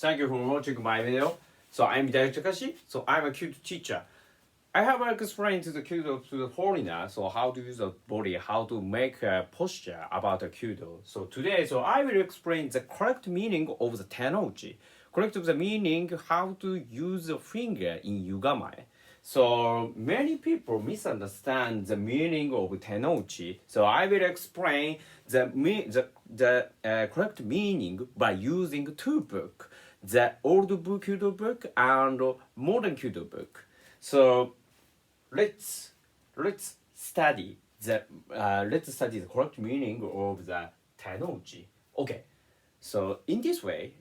Thank you for watching my video. So I'm Hideo Takashi. So I'm a kyudo teacher. I have explained to the kyudo to the foreigner. So how to use the body, how to make a posture about the kyudo. So today, I will explain the correct meaning of the tenouchi. Correct the meaning how to use the finger in yugamae. So many people misunderstand the meaning of tenouchi. So I will explain the correct meaning by using two books, the old book kyudo book and modern kyudo book. So let's study the correct meaning of the tenouchi. Okay. So in this way,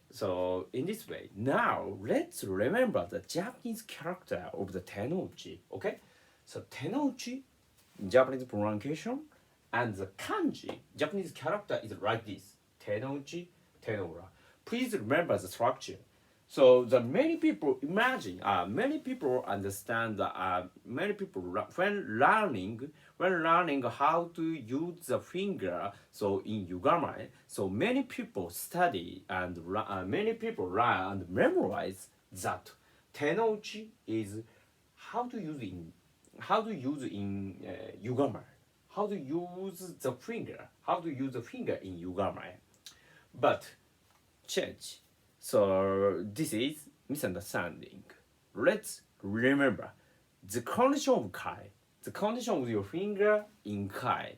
now let's remember the Japanese character of the tenouchi. Okay, so tenouchi, Japanese pronunciation, and the kanji, Japanese character is like this: tenouchi, tenora. Please remember the structure. So the many people imagine, many people understand, many people when learning how to use the finger. So in yugamae, so many people study and many people learn and memorize that tenouchi is how to use in yugamae, how to use the finger in yugamae, but change. So this is misunderstanding. Let's remember the condition of kai, the condition of your finger in kai.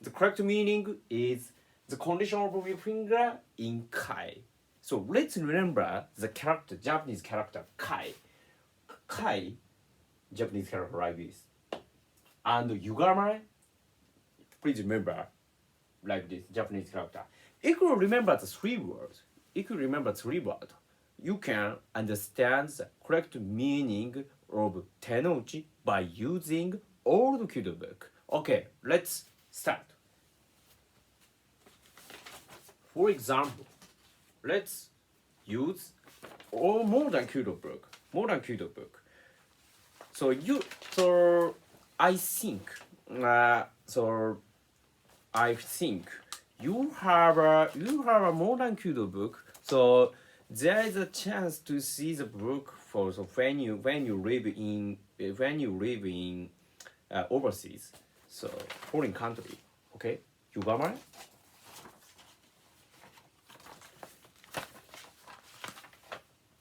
The correct meaning is the condition of your finger in kai. So let's remember the character, Japanese character kai. Kai, Japanese character like this. And yugamae, please remember like this, Japanese character. If you remember the three words, you can understand the correct meaning of tenouchi by using old kyudo book. Okay, let's start. For example, let's use modern kyudo book. So I think you have a modern kyudo book. So there is a chance to see the book for when you live in overseas, so foreign country. Okay, yugamae.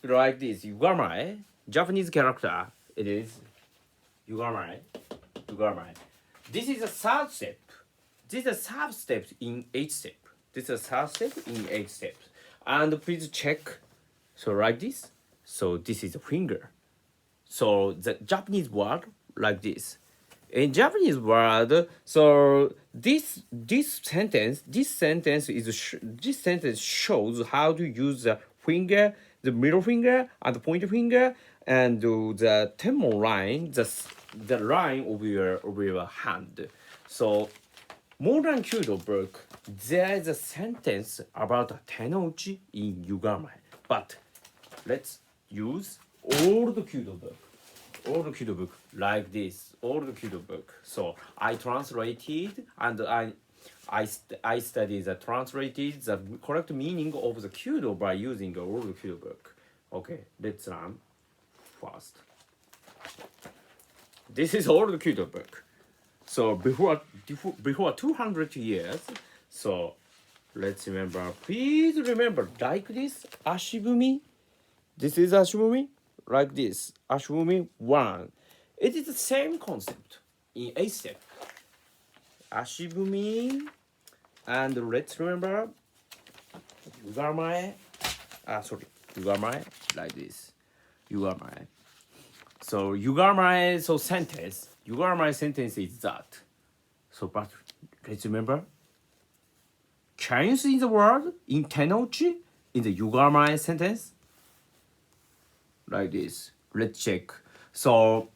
Like this, yugamae. Japanese character. It is yugamae. This is a third step. This is a third step in 8 steps. And please check. So like this. So this is a finger. So the Japanese word like this. In Japanese word, so this sentence shows how to use the finger, the middle finger and the pointer finger, and the tempo line, the line of your hand. So modern kyudo book, there is a sentence about a tenouchi in yugamae. But let's use old kyudo book like this, old kyudo book. So I translated and I studied translated the correct meaning of the kyudo by using the old kyudo book. Okay, let's learn first. This is old kyudo book. So before 200 years, so let's remember. Please remember like this, ashibumi. This is ashibumi, like this, ashibumi 1. It is the same concept in 8 step. Ashibumi, and let's remember yugamae. Yugamae like this, yugamae. So yugamae, sentence is that. So but let's remember. Can you see the word in tenouchi in the yugamae sentence? Like this. Let's check. So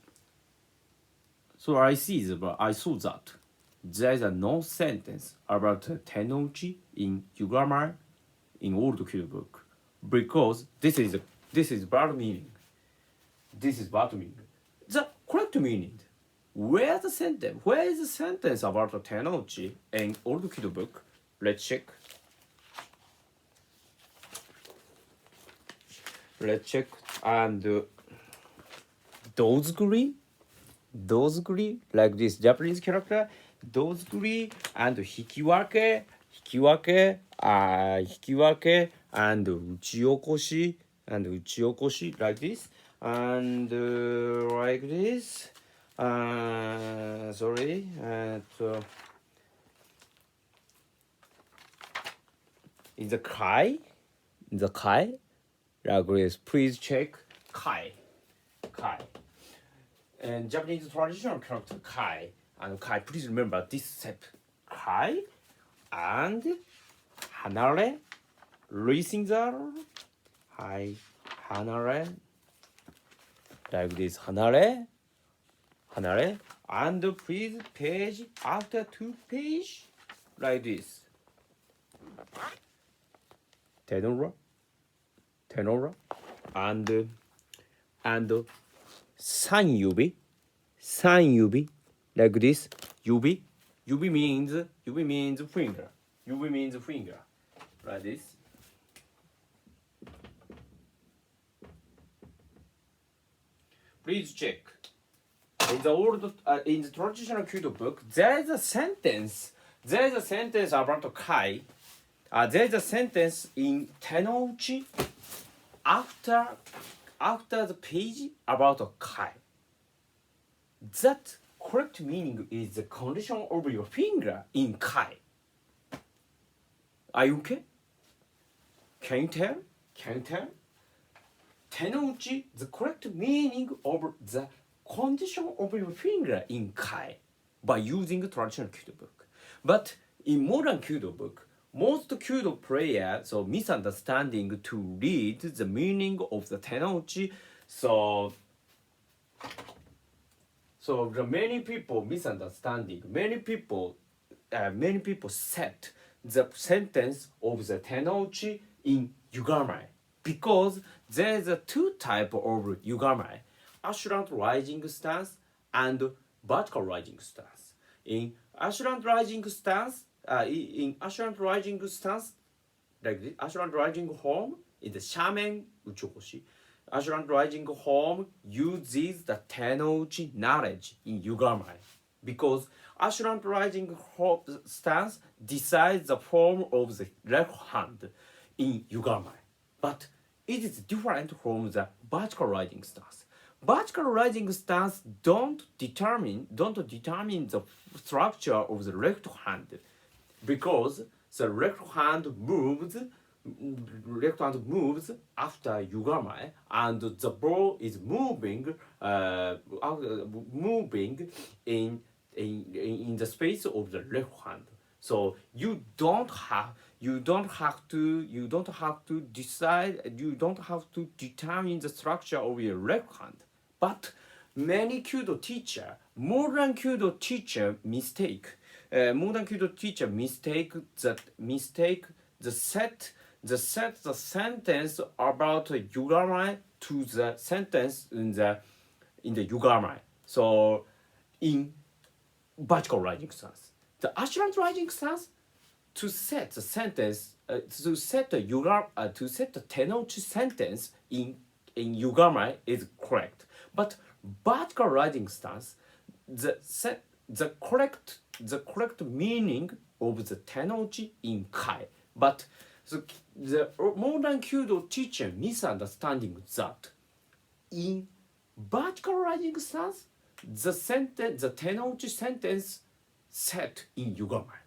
I saw that there is no sentence about tenouchi in yugamae in old kyudo book, because this is bad meaning. The correct meaning. Where is the sentence about the tenouchi in old kyudo book? Let's check. let's check. And dozguri, like this Japanese character, dozguri and hikiwake, and uchiokoshi, like this, and like this. Sorry, is the kai, like this. Please check kai. And Japanese traditional character kai, and kai. Please remember this step: kai and hanare, releasing the hai, hanare, like this, hanare, and please page after 2 page, like this. Tenora, and san yubi, like this. Yubi means finger. Like this. Please check. In the traditional kyudo book, there is a sentence about kai. There is a sentence in Tenouchi after the page about kai. That correct meaning is the condition of your finger in kai. Are you okay? Can you tell? Tenouchi, the correct meaning of the condition of your finger in kai by using traditional kyudo book. But in modern kyudo book, most kyudo players misunderstanding to read the meaning of the tenouchi. So the many people misunderstanding. Many people set the sentence of the tenouchi in yugamai because there is a two type of yugamai: ascendant rising stance and vertical rising stance. In ascendant rising stance, like this, ascendant rising form is the shamen uchokoshi. Ascendant rising form uses the tenouchi knowledge in yugamai because ascendant rising stance decides the form of the left hand in yugamai, but it is different from the vertical rising stance. Vertical rising stance don't determine the structure of the left hand because the left hand moves after yugamai, and the ball is moving in the space of the left hand. So you don't have to determine the structure of your left hand. But many kyudo teacher, modern kyudo teacher mistake the sentence about yugamai to the sentence in the yugamai. So in vertical rising stance, the ascendant rising stance, to set the sentence to set the tenouchi sentence in yugamai is correct. But vertical rising stance, the correct meaning of the tenouchi in kai. But the modern kyudo teacher misunderstanding that in vertical rising stance, the tenouchi sentence set in yugamai.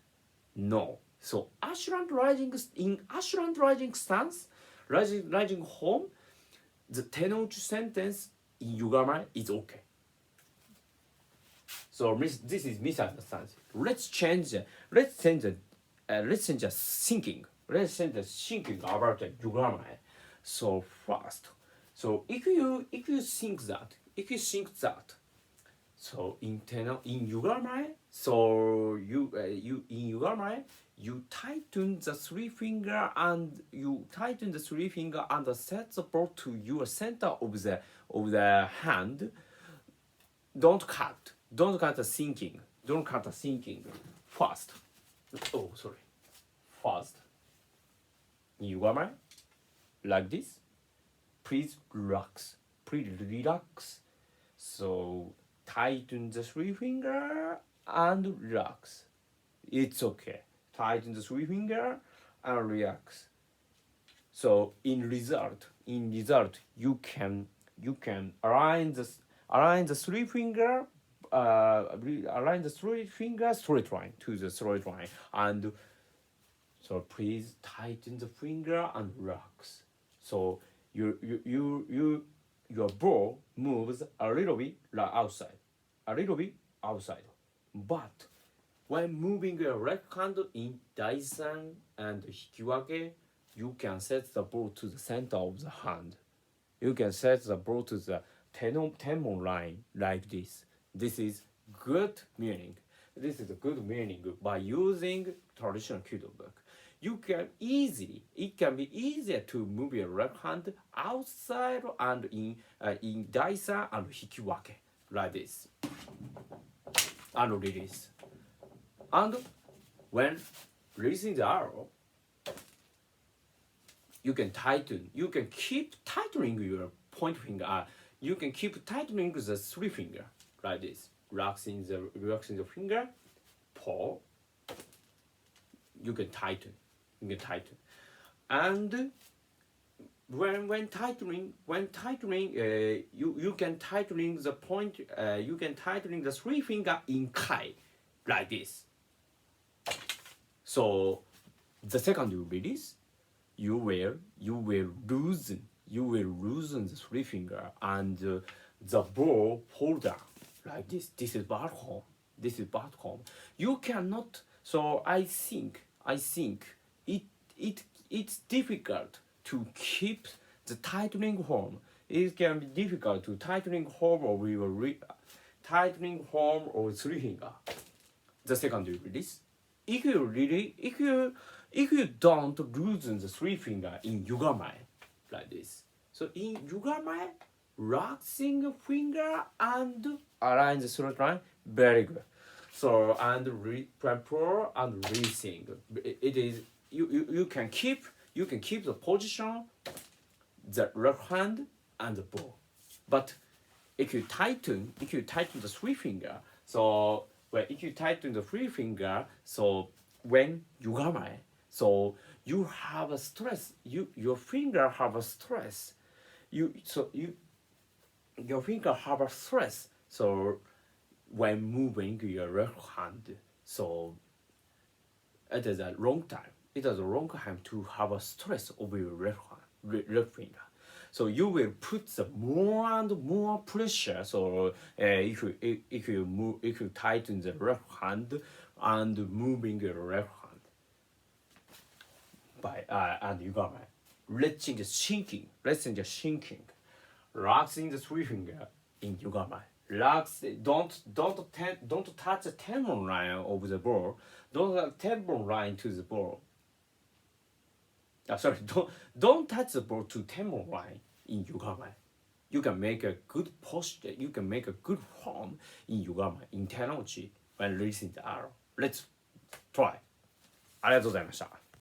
No. So ascendant rising stance, rising home, the tenouchi sentence in yugamai is okay. So this is misunderstanding. Let's change the thinking. Let's change the thinking about the yugamai. So first, so if you think that, so in yugamai, so you in yugamai, you tighten the three finger and set the ball to your center of the hand. Don't cut the thinking. First, in yugamai, like this, please relax. Please relax. So tighten the three finger and relax. It's okay. Tighten the three finger and relax. So in result, you can align the three finger, align the three finger straight line to the straight line, and so please tighten the finger and relax. So your ball moves a little bit outside, but when moving your right hand in Daisan and Hikiwake, you can set the ball to the center of the hand. You can set the ball to the tenmon line like this. This is good meaning. This is a good meaning by using traditional kyudo book. It can be easier to move your left hand outside and in Daisan and Hikiwake like this. And release. And when releasing the arrow, you can keep tightening your point finger. You can keep tightening the three finger like this. Relaxing the finger, pull. You can tighten. And when tightening, you can tightening the point. You can tightening the three finger in kai, like this. So the second you release, you will loosen the three finger and the ball fall down like this. This is back home. You cannot. So I think it's difficult to keep the tightening home. It can be difficult to tightening home or tightening home or three finger. The second you release. If you don't loosen the three finger in yugamae like this. So in yugamae, relaxing finger and align the straight line, very good. So and pull and releasing. It is you can keep the position, the left hand and the ball. But if you tighten the three finger, so if you tighten the three finger, so when yugamae, so you have a stress. Your finger have a stress. Your finger have a stress. So when moving your left hand, so it is a long time. It is a long time to have a stress over your left finger. So you will put the more and more pressure. So if you tighten the left hand and moving your left hand by and yugamae, letting the sinking, relaxing the three finger in yugamae. Relax. Don't touch the tendon line of the ball. Don't touch tendon line to the ball. Don't touch the ball to tendon line in yugamae. You can make a good posture. You can make a good form in yugamae, in Tenouchi when releasing the arrow. Let's try. ありがとうございました。